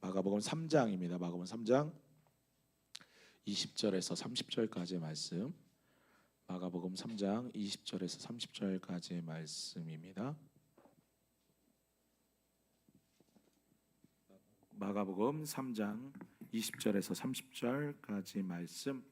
마가복음 3장입니다. 마가복음 3장 20절에서 30절까지의 말씀. 마가복음 3장 20절에서 30절까지의 말씀입니다. 마가복음 3장 20절에서 30절까지 말씀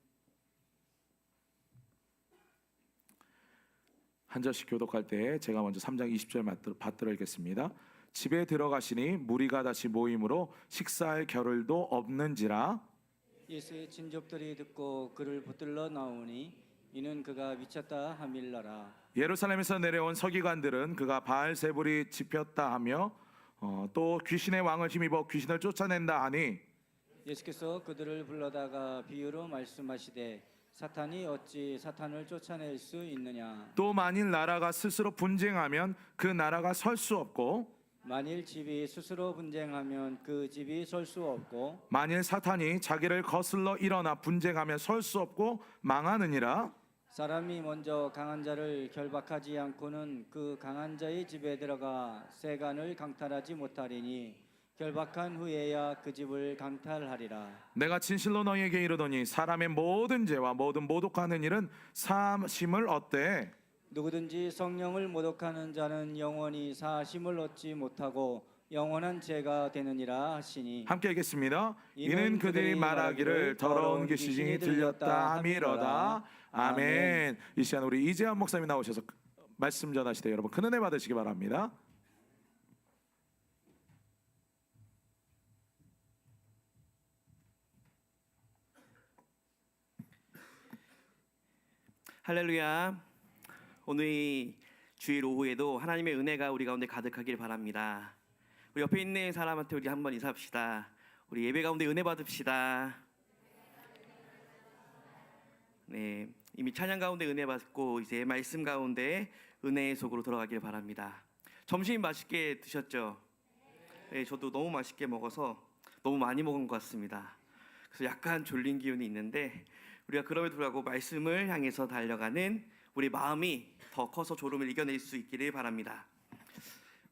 한 절씩 교독할 때 제가 먼저 3장 20절 받들어 읽겠습니다. 집에 들어가시니 무리가 다시 모임으로 식사할 겨를도 없는지라. 예수의 친족들이 듣고 그를 붙들러 나오니 이는 그가 미쳤다 함일러라. 예루살렘에서 내려온 서기관들은 그가 바알세불이 집혔다 하며 또 귀신의 왕을 힘입어 귀신을 쫓아낸다 하니 예수께서 그들을 불러다가 비유로 말씀하시되 사탄이 어찌 사탄을 쫓아낼 수 있느냐. 또 만일 나라가 스스로 분쟁하면 그 나라가 설 수 없고 만일 집이 스스로 분쟁하면 그 집이 설 수 없고 만일 사탄이 자기를 거슬러 일어나 분쟁하면 설 수 없고 망하느니라. 사람이 먼저 강한 자를 결박하지 않고는 그 강한 자의 집에 들어가 세간을 강탈하지 못하리니 결박한 후에야 그 집을 강탈하리라. 내가 진실로 너희에게 이르노니 사람의 모든 죄와 모든 모독하는 일은 사함을 얻되 누구든지 성령을 모독하는 자는 영원히 사심을 얻지 못하고 영원한 죄가 되느니라 하시니. 함께 읽겠습니다. 이는 그들이 말하기를 더러운 귀신이 들렸다 함이로다. 아멘. 이 시간 우리 이재환 목사님이 나오셔서 말씀 전하실 때 여러분 큰 은혜 받으시기 바랍니다. 할렐루야. 오늘 이 주일 오후에도 하나님의 은혜가 우리 가운데 가득하길 바랍니다. 우리 옆에 있는 사람한테 우리 한번 인사합시다. 우리 예배 가운데 은혜 받읍시다. 네, 이미 찬양 가운데 은혜 받고 이제 말씀 가운데 은혜의 속으로 들어가길 바랍니다. 점심 맛있게 드셨죠? 네, 저도 너무 맛있게 먹어서 너무 많이 먹은 것 같습니다. 그래서 약간 졸린 기운이 있는데 우리가 그럼에도 불구하고 말씀을 향해서 달려가는 우리 마음이 더 커서 졸음을 이겨낼 수 있기를 바랍니다.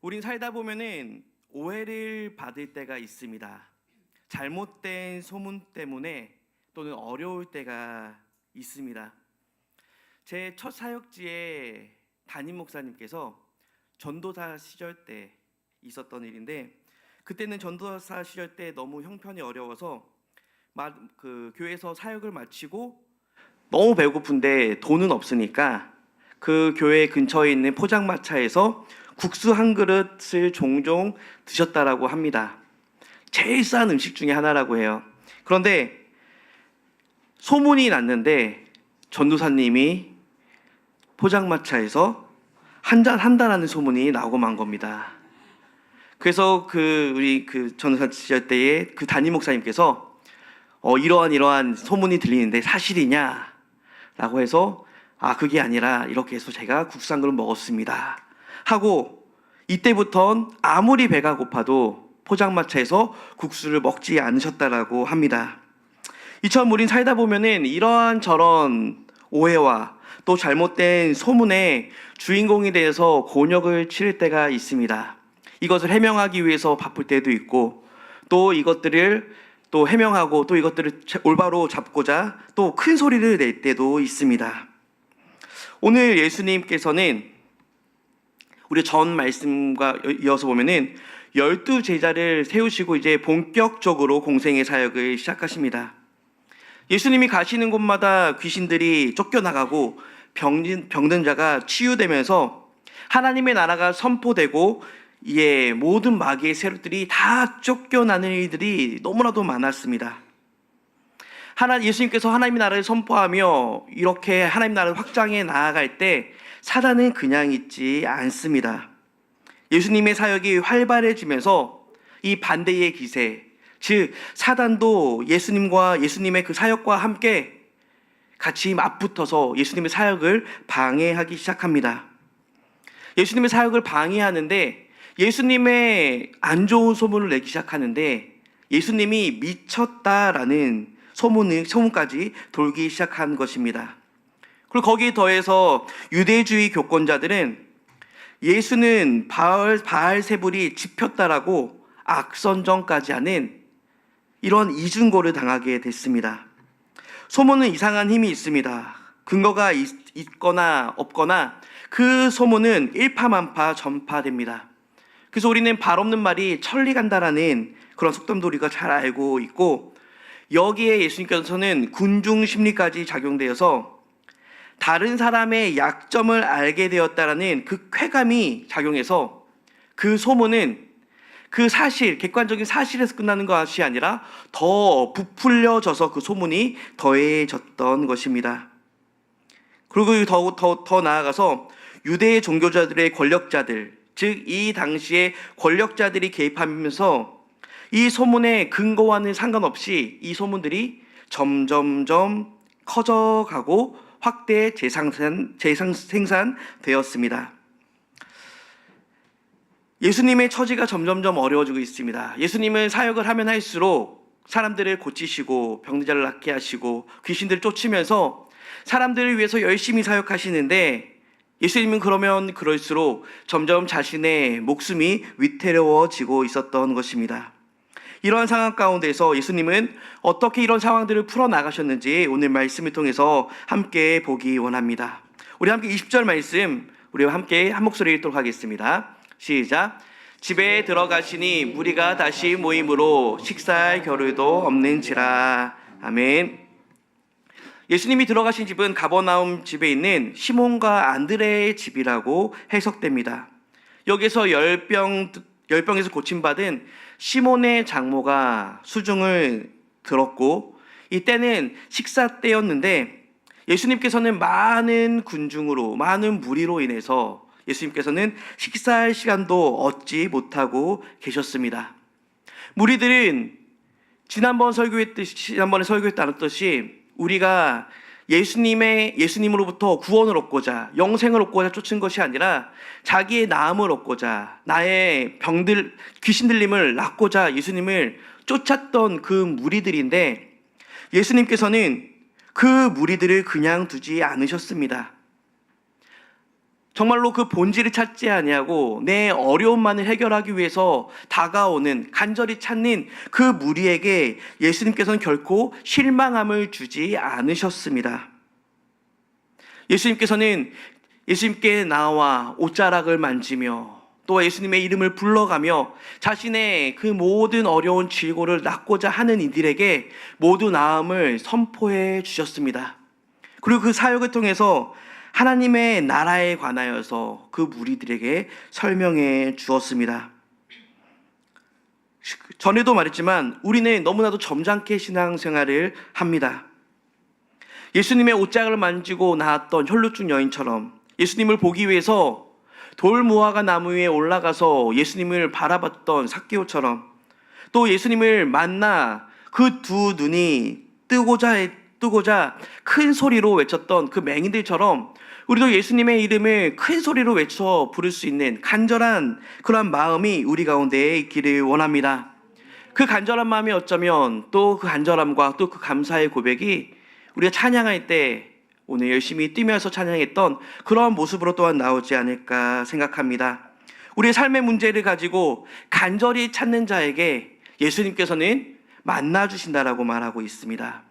우린 살다 보면은 오해를 받을 때가 있습니다. 잘못된 소문 때문에 또는 어려울 때가 있습니다. 제 첫 사역지에 담임 목사님께서 전도사 시절 때 있었던 일인데, 그때는 전도사 시절 때 너무 형편이 어려워서 그 교회에서 사역을 마치고 너무 배고픈데 돈은 없으니까 그 교회 근처에 있는 포장마차에서 국수 한 그릇을 종종 드셨다라고 합니다. 제일 싼 음식 중에 하나라고 해요. 그런데 소문이 났는데 전도사님이 포장마차에서 한잔 한다라는 소문이 나오고 만 겁니다. 그래서 우리 전도사 시절 때에 그 담임 목사님께서 이러한 소문이 들리는데 사실이냐? 라고 해서 그게 아니라 이렇게 해서 제가 국수 한 그릇 먹었습니다 하고, 이때부턴 아무리 배가 고파도 포장마차에서 국수를 먹지 않으셨다라고 합니다. 이처럼 우린 살다 보면은 이러한 저런 오해와 또 잘못된 소문의 주인공이 되어서 곤욕을 치를 때가 있습니다. 이것을 해명하기 위해서 바쁠 때도 있고, 또 이것들을 또 해명하고 또 이것들을 올바로 잡고자 또 큰 소리를 낼 때도 있습니다. 오늘 예수님께서는 우리 전 말씀과 이어서 보면은 12제자를 세우시고 이제 본격적으로 공생의 사역을 시작하십니다. 예수님이 가시는 곳마다 귀신들이 쫓겨나가고 병든 자가 치유되면서 하나님의 나라가 선포되고 모든 마귀의 세력들이 다 쫓겨나는 일들이 너무나도 많았습니다. 예수님께서 하나님의 나라를 선포하며 이렇게 하나님의 나라를 확장해 나아갈 때 사단은 그냥 있지 않습니다. 예수님의 사역이 활발해지면서 이 반대의 기세, 즉 사단도 예수님과 예수님의 그 사역과 함께 같이 맞붙어서 예수님의 사역을 방해하기 시작합니다. 예수님의 사역을 방해하는데 예수님의 안 좋은 소문을 내기 시작하는데 예수님이 미쳤다라는 소문까지 돌기 시작한 것입니다. 그리고 거기에 더해서 유대주의 교권자들은 예수는 바알세불이 집혔다라고 악선정까지 하는 이런 이중고를 당하게 됐습니다. 소문은 이상한 힘이 있습니다. 근거가 있거나 없거나 그 소문은 일파만파 전파됩니다. 그래서 우리는 발 없는 말이 천리 간다라는 그런 속담도 우리가 잘 알고 있고, 여기에 예수님께서는 군중 심리까지 작용되어서 다른 사람의 약점을 알게 되었다라는 그 쾌감이 작용해서 그 소문은 그 사실, 객관적인 사실에서 끝나는 것이 아니라 더 부풀려져서 그 소문이 더해졌던 것입니다. 그리고 더 나아가서 유대의 종교자들의 권력자들, 즉 이 당시에 권력자들이 개입하면서 이 소문의 근거와는 상관없이 이 소문들이 점점점 커져가고 확대 재생산되었습니다. 예수님의 처지가 점점점 어려워지고 있습니다. 예수님은 사역을 하면 할수록 사람들을 고치시고 병자를 낫게 하시고 귀신들을 쫓으면서 사람들을 위해서 열심히 사역하시는데, 예수님은 그러면 그럴수록 점점 자신의 목숨이 위태로워지고 있었던 것입니다. 이러한 상황 가운데서 예수님은 어떻게 이런 상황들을 풀어나가셨는지 오늘 말씀을 통해서 함께 보기 원합니다. 우리 함께 20절 말씀 우리와 함께 한 목소리 읽도록 하겠습니다. 시작. 집에 들어가시니 무리가 다시 모임으로 식사할 겨를도 없는지라. 아멘. 예수님이 들어가신 집은 가버나움 집에 있는 시몬과 안드레의 집이라고 해석됩니다. 여기서 열병에서 고침받은 시몬의 장모가 수중을 들었고, 이때는 식사 때였는데 예수님께서는 많은 군중으로, 많은 무리로 인해서 예수님께서는 식사할 시간도 얻지 못하고 계셨습니다. 무리들은 지난번에 설교했다 않았듯이 우리가 예수님으로부터 구원을 얻고자, 영생을 얻고자 쫓은 것이 아니라 자기의 나음을 얻고자, 나의 귀신 들림을 낫고자 예수님을 쫓았던 그 무리들인데, 예수님께서는 그 무리들을 그냥 두지 않으셨습니다. 정말로 그 본질을 찾지 아니하고 내 어려움만을 해결하기 위해서 다가오는, 간절히 찾는 그 무리에게 예수님께서는 결코 실망함을 주지 않으셨습니다. 예수님께 나와 옷자락을 만지며 또 예수님의 이름을 불러가며 자신의 그 모든 어려운 질고를 낫고자 하는 이들에게 모두 나음을 선포해 주셨습니다. 그리고 그 사역을 통해서 하나님의 나라에 관하여서 그 무리들에게 설명해 주었습니다. 전에도 말했지만 우리는 너무나도 점잖게 신앙생활을 합니다. 예수님의 옷자락을 만지고 나았던 혈루증 여인처럼 예수님을 보기 위해서 돌무화과 나무 위에 올라가서 예수님을 바라봤던 삭개오처럼, 또 예수님을 만나 그 두 눈이 뜨고자 큰 소리로 외쳤던 그 맹인들처럼 우리도 예수님의 이름을 큰 소리로 외쳐 부를 수 있는 간절한 그런 마음이 우리 가운데에 있기를 원합니다. 그 간절한 마음이 어쩌면 또 그 간절함과 또 그 감사의 고백이 우리가 찬양할 때 오늘 열심히 뛰면서 찬양했던 그런 모습으로 또한 나오지 않을까 생각합니다. 우리의 삶의 문제를 가지고 간절히 찾는 자에게 예수님께서는 만나주신다라고 말하고 있습니다.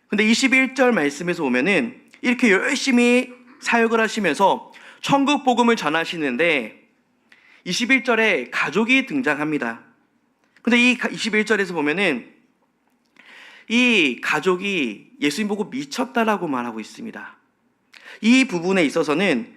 근데 21절 말씀에서 보면은 이렇게 열심히 사역을 하시면서 천국 복음을 전하시는데 21절에 가족이 등장합니다. 근데 이 21절에서 보면은 이 가족이 예수님 보고 미쳤다라고 말하고 있습니다. 이 부분에 있어서는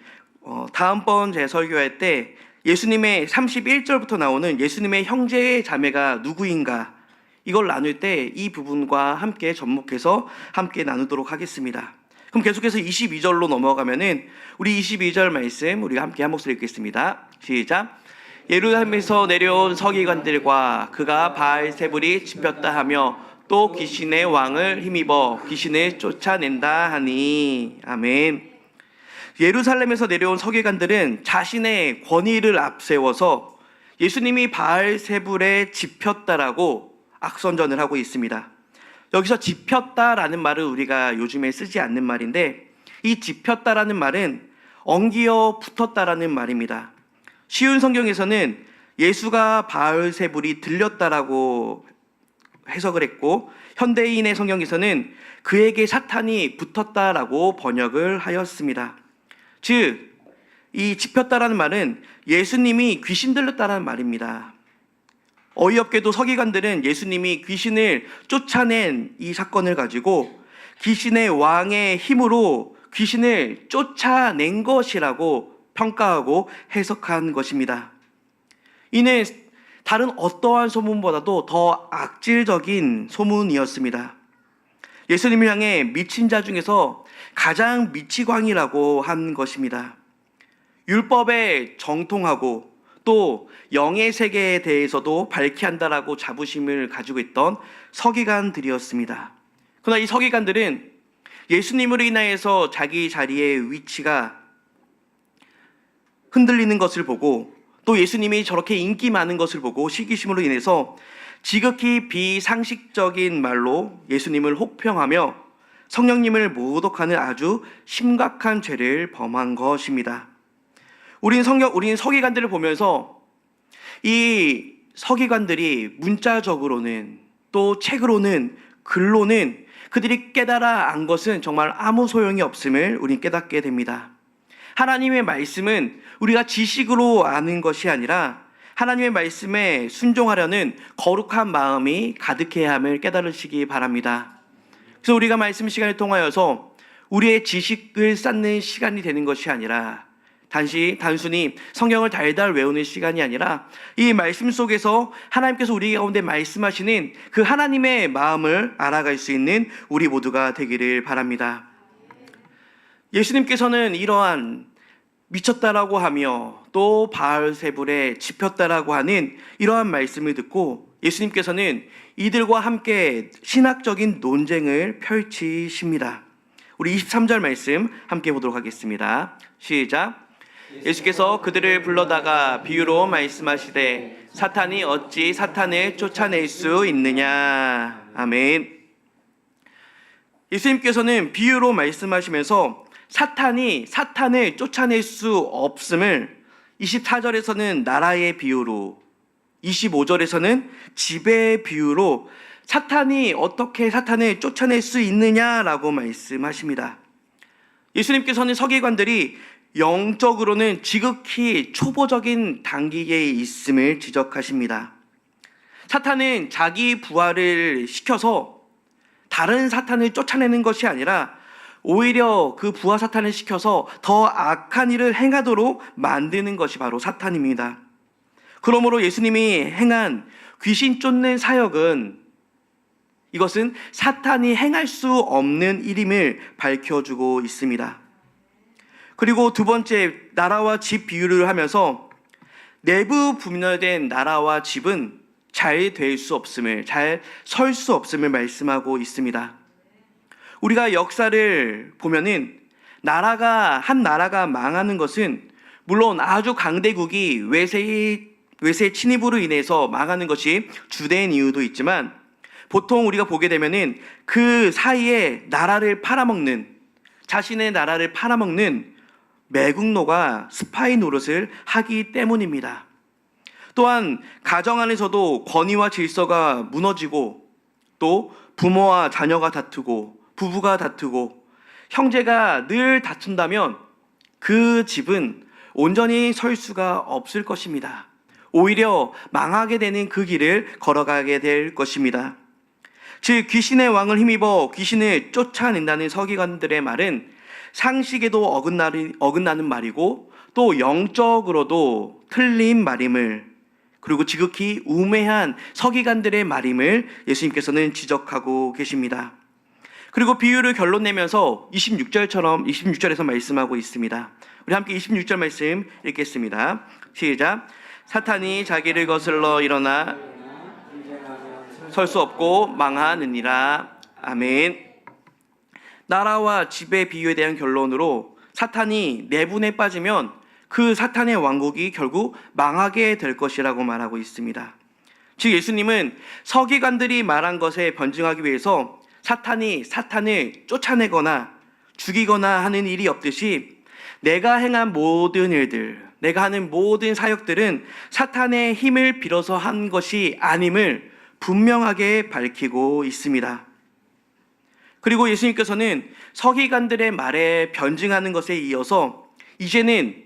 다음번 제 설교할 때 예수님의 31절부터 나오는 예수님의 형제 자매가 누구인가, 이걸 나눌 때 이 부분과 함께 접목해서 함께 나누도록 하겠습니다. 그럼 계속해서 22절로 넘어가면은 우리 22절 말씀 우리가 함께 한 목소리 읽겠습니다. 시작. 예루살렘에서 내려온 서기관들과 그가 바알세불이 짚혔다 하며 또 귀신의 왕을 힘입어 귀신을 쫓아낸다 하니. 아멘. 예루살렘에서 내려온 서기관들은 자신의 권위를 앞세워서 예수님이 바알세불에 짚혔다라고 악선전을 하고 있습니다. 여기서 짚혔다라는 말을 우리가 요즘에 쓰지 않는 말인데, 이 짚혔다라는 말은 엉기어 붙었다라는 말입니다. 쉬운 성경에서는 예수가 바알세불이 들렸다라고 해석을 했고 현대인의 성경에서는 그에게 사탄이 붙었다라고 번역을 하였습니다. 즉, 이 짚혔다라는 말은 예수님이 귀신 들렸다라는 말입니다. 어이없게도 서기관들은 예수님이 귀신을 쫓아낸 이 사건을 가지고 귀신의 왕의 힘으로 귀신을 쫓아낸 것이라고 평가하고 해석한 것입니다. 이는 다른 어떠한 소문보다도 더 악질적인 소문이었습니다. 예수님을 향해 미친 자 중에서 가장 미치광이라고 한 것입니다. 율법에 정통하고 또 영의 세계에 대해서도 밝히 한다라고 자부심을 가지고 있던 서기관들이었습니다. 그러나 이 서기관들은 예수님으로 인하여서 자기 자리의 위치가 흔들리는 것을 보고 또 예수님이 저렇게 인기 많은 것을 보고 시기심으로 인해서 지극히 비상식적인 말로 예수님을 혹평하며 성령님을 모독하는 아주 심각한 죄를 범한 것입니다. 우리는 서기관들을 보면서 이 서기관들이 문자적으로는 또 책으로는 글로는 그들이 깨달아 안 것은 정말 아무 소용이 없음을 우리는 깨닫게 됩니다. 하나님의 말씀은 우리가 지식으로 아는 것이 아니라 하나님의 말씀에 순종하려는 거룩한 마음이 가득해야 함을 깨달으시기 바랍니다. 그래서 우리가 말씀 시간을 통하여서 우리의 지식을 쌓는 시간이 되는 것이 아니라 단순히 성경을 달달 외우는 시간이 아니라 이 말씀 속에서 하나님께서 우리 가운데 말씀하시는 그 하나님의 마음을 알아갈 수 있는 우리 모두가 되기를 바랍니다. 예수님께서는 이러한 미쳤다라고 하며 또 바알세불에 짚혔다라고 하는 이러한 말씀을 듣고 예수님께서는 이들과 함께 신학적인 논쟁을 펼치십니다. 우리 23절 말씀 함께 보도록 하겠습니다. 시작. 예수께서 그들을 불러다가 비유로 말씀하시되 사탄이 어찌 사탄을 쫓아낼 수 있느냐. 아멘. 예수님께서는 비유로 말씀하시면서 사탄이 사탄을 쫓아낼 수 없음을 24절에서는 나라의 비유로 25절에서는 지배의 비유로 사탄이 어떻게 사탄을 쫓아낼 수 있느냐라고 말씀하십니다. 예수님께서는 서기관들이 영적으로는 지극히 초보적인 단계에 있음을 지적하십니다. 사탄은 자기 부하를 시켜서 다른 사탄을 쫓아내는 것이 아니라 오히려 그 부하 사탄을 시켜서 더 악한 일을 행하도록 만드는 것이 바로 사탄입니다. 그러므로 예수님이 행한 귀신 쫓는 사역은 이것은 사탄이 행할 수 없는 일임을 밝혀주고 있습니다. 그리고 두 번째, 나라와 집 비유를 하면서 내부 분열된 나라와 집은 잘 될 수 없음을, 잘 설 수 없음을 말씀하고 있습니다. 우리가 역사를 보면은 한 나라가 망하는 것은 물론 아주 강대국이 외세 침입으로 인해서 망하는 것이 주된 이유도 있지만 보통 우리가 보게 되면은 그 사이에 자신의 나라를 팔아먹는 매국노가 스파이 노릇을 하기 때문입니다. 또한 가정 안에서도 권위와 질서가 무너지고 또 부모와 자녀가 다투고 부부가 다투고 형제가 늘 다툰다면 그 집은 온전히 설 수가 없을 것입니다. 오히려 망하게 되는 그 길을 걸어가게 될 것입니다. 즉 귀신의 왕을 힘입어 귀신을 쫓아낸다는 서기관들의 말은 상식에도 어긋나는 말이고 또 영적으로도 틀린 말임을, 그리고 지극히 우매한 서기관들의 말임을 예수님께서는 지적하고 계십니다. 그리고 비유를 결론 내면서 26절에서 말씀하고 있습니다. 우리 함께 26절 말씀 읽겠습니다. 시작. 사탄이 자기를 거슬러 일어나 설 수 없고 망하느니라. 아멘. 나라와 집의 비유에 대한 결론으로 사탄이 내분에 빠지면 그 사탄의 왕국이 결국 망하게 될 것이라고 말하고 있습니다. 즉 예수님은 서기관들이 말한 것에 변증하기 위해서 사탄이 사탄을 쫓아내거나 죽이거나 하는 일이 없듯이 내가 행한 모든 일들, 내가 하는 모든 사역들은 사탄의 힘을 빌어서 한 것이 아님을 분명하게 밝히고 있습니다. 그리고 예수님께서는 서기관들의 말에 변증하는 것에 이어서 이제는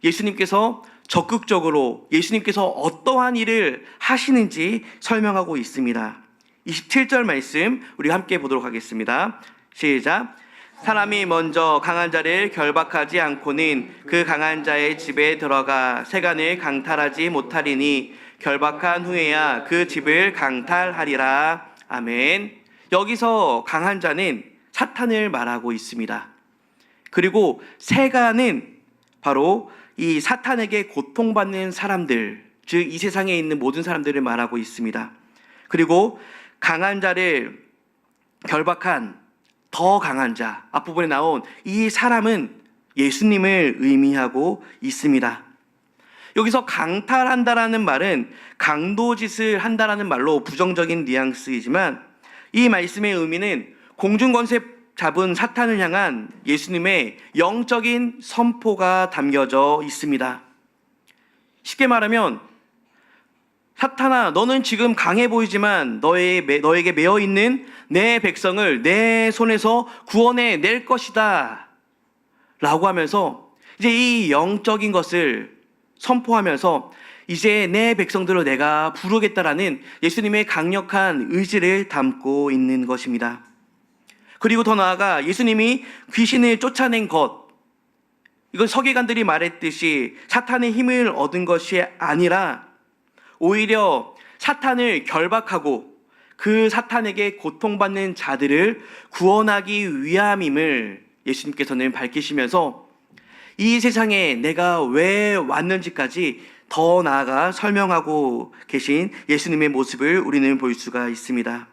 예수님께서 적극적으로 예수님께서 어떠한 일을 하시는지 설명하고 있습니다. 27절 말씀 우리 함께 보도록 하겠습니다. 시작. 사람이 먼저 강한 자를 결박하지 않고는 그 강한 자의 집에 들어가 세간을 강탈하지 못하리니 결박한 후에야 그 집을 강탈하리라. 아멘. 여기서 강한 자는 사탄을 말하고 있습니다. 그리고 세간은 바로 이 사탄에게 고통받는 사람들, 즉 이 세상에 있는 모든 사람들을 말하고 있습니다. 그리고 강한 자를 결박한 더 강한 자, 앞부분에 나온 이 사람은 예수님을 의미하고 있습니다. 여기서 강탈한다라는 말은 강도짓을 한다라는 말로 부정적인 뉘앙스이지만 이 말씀의 의미는 공중권세 잡은 사탄을 향한 예수님의 영적인 선포가 담겨져 있습니다. 쉽게 말하면 사탄아, 너는 지금 강해 보이지만 너에게 매어 있는 내 백성을 내 손에서 구원해 낼 것이다 라고 하면서 이제 이 영적인 것을 선포하면서 이제 내 백성들을 내가 부르겠다라는 예수님의 강력한 의지를 담고 있는 것입니다. 그리고 더 나아가 예수님이 귀신을 쫓아낸 것, 이건 서기관들이 말했듯이 사탄의 힘을 얻은 것이 아니라 오히려 사탄을 결박하고 그 사탄에게 고통받는 자들을 구원하기 위함임을 예수님께서는 밝히시면서 이 세상에 내가 왜 왔는지까지 더 나아가 설명하고 계신 예수님의 모습을 우리는 볼 수가 있습니다.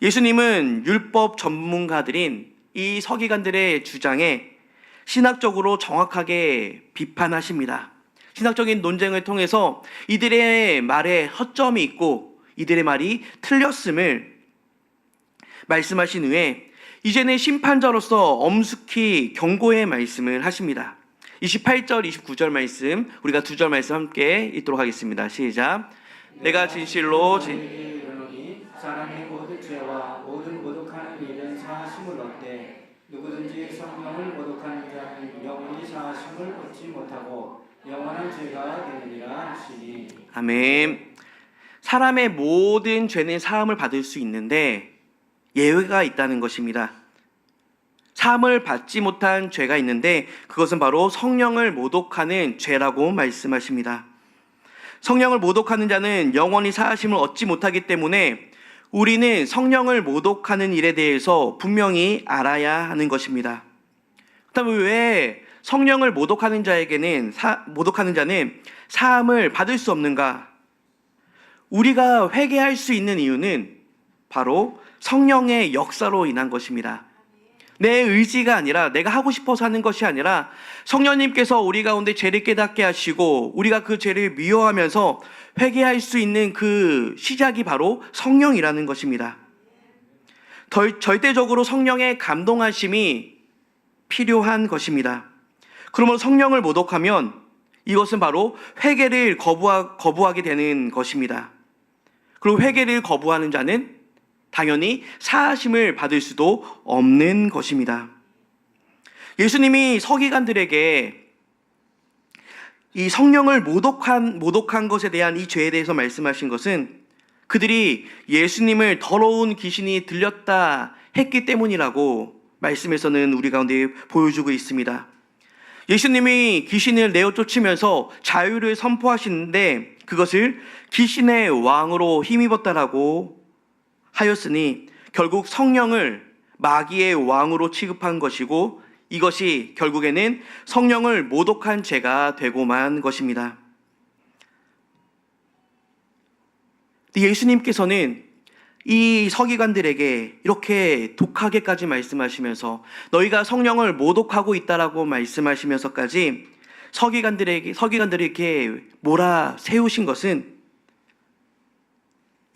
예수님은 율법 전문가들인 이 서기관들의 주장에 신학적으로 정확하게 비판하십니다. 신학적인 논쟁을 통해서 이들의 말에 허점이 있고 이들의 말이 틀렸음을 말씀하신 후에 이제는 심판자로서 엄숙히 경고의 말씀을 하십니다. 28절, 29절 말씀, 우리가 두 절 말씀 함께 읽도록 하겠습니다. 시작. 내가 진실로 이르노니 사람의 모든 죄와 모든 모독하는 일은 사하심을 얻되 누구든지 성령을 모독하는 자는 영원히 사하심을 얻지 못하고 영원한 죄가 되느니라 하시니. 아멘. 사람의 모든 죄는 사함을 받을 수 있는데 예외가 있다는 것입니다. 사함을 받지 못한 죄가 있는데 그것은 바로 성령을 모독하는 죄라고 말씀하십니다. 성령을 모독하는 자는 영원히 사하심을 얻지 못하기 때문에 우리는 성령을 모독하는 일에 대해서 분명히 알아야 하는 것입니다. 그렇다면 왜 성령을 모독하는 자는 사함을 받을 수 없는가? 우리가 회개할 수 있는 이유는 바로 성령의 역사로 인한 것입니다. 내 의지가 아니라 내가 하고 싶어서 하는 것이 아니라 성령님께서 우리 가운데 죄를 깨닫게 하시고 우리가 그 죄를 미워하면서 회개할 수 있는 그 시작이 바로 성령이라는 것입니다. 절대적으로 성령의 감동하심이 필요한 것입니다. 그러면 성령을 모독하면 이것은 바로 회개를 거부하게 되는 것입니다. 그리고 회개를 거부하는 자는 당연히 사하심을 받을 수도 없는 것입니다. 예수님이 서기관들에게 이 성령을 모독한 것에 대한 이 죄에 대해서 말씀하신 것은 그들이 예수님을 더러운 귀신이 들렸다 했기 때문이라고 말씀에서는 우리 가운데 보여주고 있습니다. 예수님이 귀신을 내어 쫓으면서 자유를 선포하시는데 그것을 귀신의 왕으로 힘입었다라고 하였으니 결국 성령을 마귀의 왕으로 취급한 것이고 이것이 결국에는 성령을 모독한 죄가 되고만 것입니다. 예수님께서는 이 서기관들에게 이렇게 독하게까지 말씀하시면서 너희가 성령을 모독하고 있다라고 말씀하시면서까지 서기관들에게 몰아세우신 것은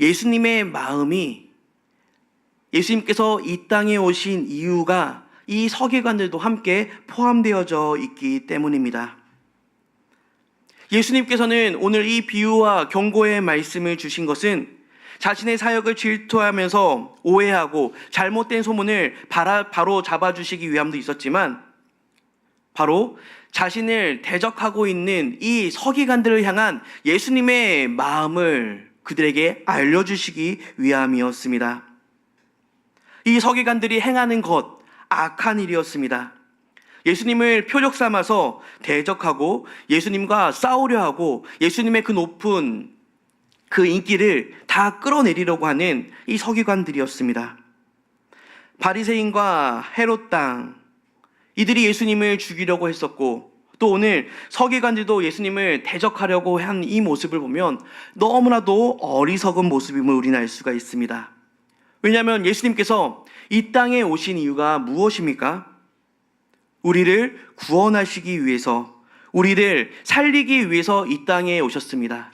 예수님의 마음이 예수님께서 이 땅에 오신 이유가 이 서기관들도 함께 포함되어져 있기 때문입니다. 예수님께서는 오늘 이 비유와 경고의 말씀을 주신 것은 자신의 사역을 질투하면서 오해하고 잘못된 소문을 바로 잡아주시기 위함도 있었지만 바로 자신을 대적하고 있는 이 서기관들을 향한 예수님의 마음을 그들에게 알려주시기 위함이었습니다. 이 서기관들이 행하는 것 악한 일이었습니다. 예수님을 표적 삼아서 대적하고 예수님과 싸우려 하고 예수님의 그 높은 그 인기를 다 끌어내리려고 하는 이 서기관들이었습니다. 바리새인과 헤롯 당 이들이 예수님을 죽이려고 했었고 또 오늘 서기관들도 예수님을 대적하려고 한 이 모습을 보면 너무나도 어리석은 모습임을 우리는 알 수가 있습니다. 왜냐하면 예수님께서 이 땅에 오신 이유가 무엇입니까? 우리를 구원하시기 위해서, 우리를 살리기 위해서 이 땅에 오셨습니다.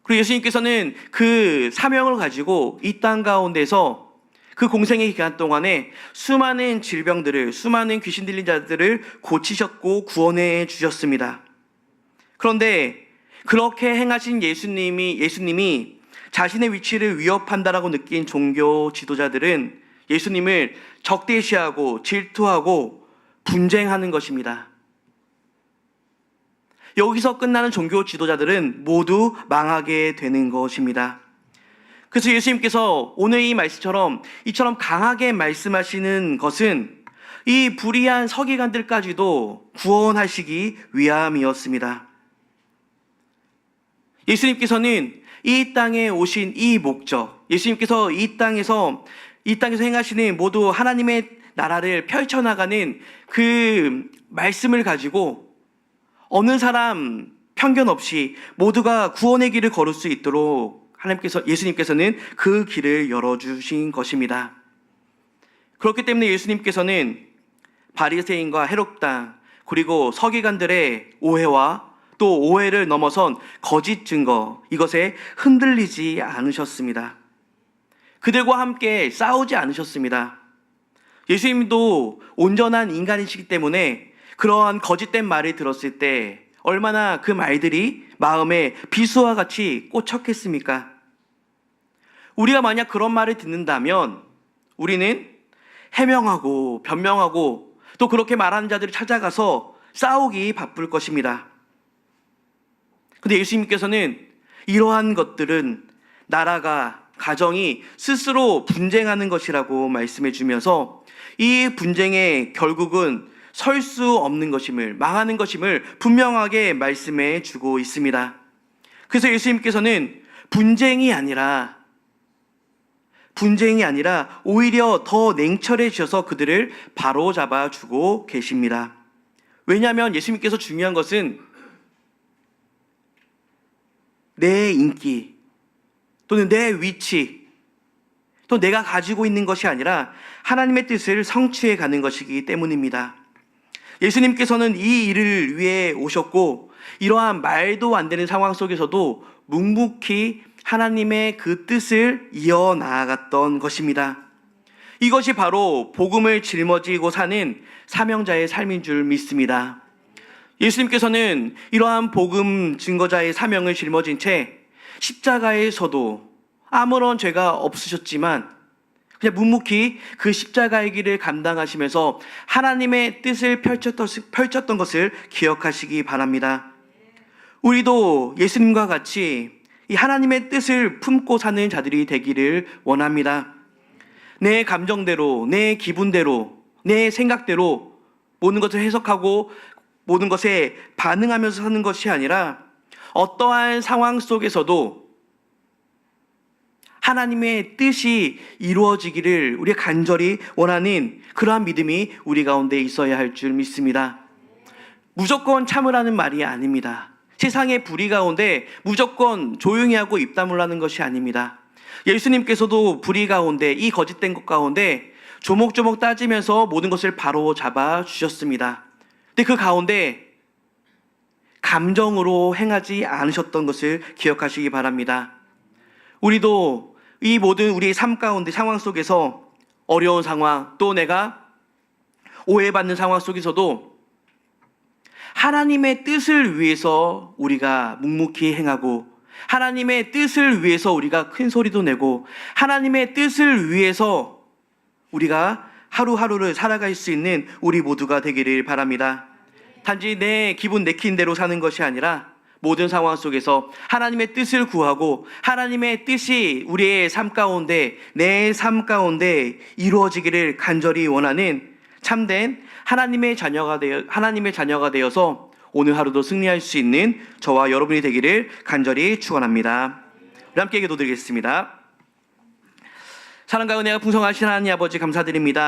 그리고 예수님께서는 그 사명을 가지고 이 땅 가운데서 그 공생의 기간 동안에 수많은 질병들을, 수많은 귀신 들린 자들을 고치셨고 구원해 주셨습니다. 그런데 그렇게 행하신 예수님이 자신의 위치를 위협한다라고 느낀 종교 지도자들은 예수님을 적대시하고 질투하고 분쟁하는 것입니다. 여기서 끝나는 종교 지도자들은 모두 망하게 되는 것입니다. 그래서 예수님께서 오늘 이 말씀처럼 이처럼 강하게 말씀하시는 것은 이 불의한 서기관들까지도 구원하시기 위함이었습니다. 예수님께서는 이 땅에 오신 이 목적, 예수님께서 이 땅에서 행하시는 모두 하나님의 나라를 펼쳐나가는 그 말씀을 가지고 어느 사람 편견 없이 모두가 구원의 길을 걸을 수 있도록 예수님께서는 그 길을 열어주신 것입니다. 그렇기 때문에 예수님께서는 바리새인과 헤롯 당 그리고 서기관들의 오해와 또 오해를 넘어선 거짓 증거, 이것에 흔들리지 않으셨습니다. 그들과 함께 싸우지 않으셨습니다. 예수님도 온전한 인간이시기 때문에 그러한 거짓된 말을 들었을 때 얼마나 그 말들이 마음에 비수와 같이 꽂혔겠습니까? 우리가 만약 그런 말을 듣는다면 우리는 해명하고 변명하고 또 그렇게 말하는 자들을 찾아가서 싸우기 바쁠 것입니다. 근데 예수님께서는 이러한 것들은 나라가, 가정이 스스로 분쟁하는 것이라고 말씀해 주면서 이 분쟁의 결국은 설 수 없는 것임을, 망하는 것임을 분명하게 말씀해 주고 있습니다. 그래서 예수님께서는 분쟁이 아니라 오히려 더 냉철해지셔서 그들을 바로잡아 주고 계십니다. 왜냐하면 예수님께서 중요한 것은 내 인기 또는 내 위치 또 내가 가지고 있는 것이 아니라 하나님의 뜻을 성취해 가는 것이기 때문입니다. 예수님께서는 이 일을 위해 오셨고 이러한 말도 안 되는 상황 속에서도 묵묵히 하나님의 그 뜻을 이어나갔던 것입니다. 이것이 바로 복음을 짊어지고 사는 사명자의 삶인 줄 믿습니다. 예수님께서는 이러한 복음 증거자의 사명을 짊어진 채 십자가에서도 아무런 죄가 없으셨지만 그냥 묵묵히 그 십자가의 길을 감당하시면서 하나님의 뜻을 펼쳤던 것을 기억하시기 바랍니다. 우리도 예수님과 같이 이 하나님의 뜻을 품고 사는 자들이 되기를 원합니다. 내 감정대로, 내 기분대로, 내 생각대로 모든 것을 해석하고 모든 것에 반응하면서 사는 것이 아니라 어떠한 상황 속에서도 하나님의 뜻이 이루어지기를 우리가 간절히 원하는 그러한 믿음이 우리 가운데 있어야 할 줄 믿습니다. 무조건 참으라는 말이 아닙니다. 세상의 불의 가운데 무조건 조용히 하고 입 다물라는 것이 아닙니다. 예수님께서도 불의 가운데, 이 거짓된 것 가운데 조목조목 따지면서 모든 것을 바로 잡아 주셨습니다. 근데 그 가운데 감정으로 행하지 않으셨던 것을 기억하시기 바랍니다. 우리도 이 모든 우리의 삶 가운데 상황 속에서 어려운 상황 또 내가 오해받는 상황 속에서도 하나님의 뜻을 위해서 우리가 묵묵히 행하고 하나님의 뜻을 위해서 우리가 큰 소리도 내고 하나님의 뜻을 위해서 우리가 하루하루를 살아갈 수 있는 우리 모두가 되기를 바랍니다. 단지 내 기분 내키는 대로 사는 것이 아니라 모든 상황 속에서 하나님의 뜻을 구하고 하나님의 뜻이 우리의 삶 가운데, 내 삶 가운데 이루어지기를 간절히 원하는 참된 하나님의 자녀가 되어서 오늘 하루도 승리할 수 있는 저와 여러분이 되기를 간절히 축원합니다. 우리 함께 기도드리겠습니다. 사랑과 은혜가 풍성하신 하나님 아버지 감사드립니다.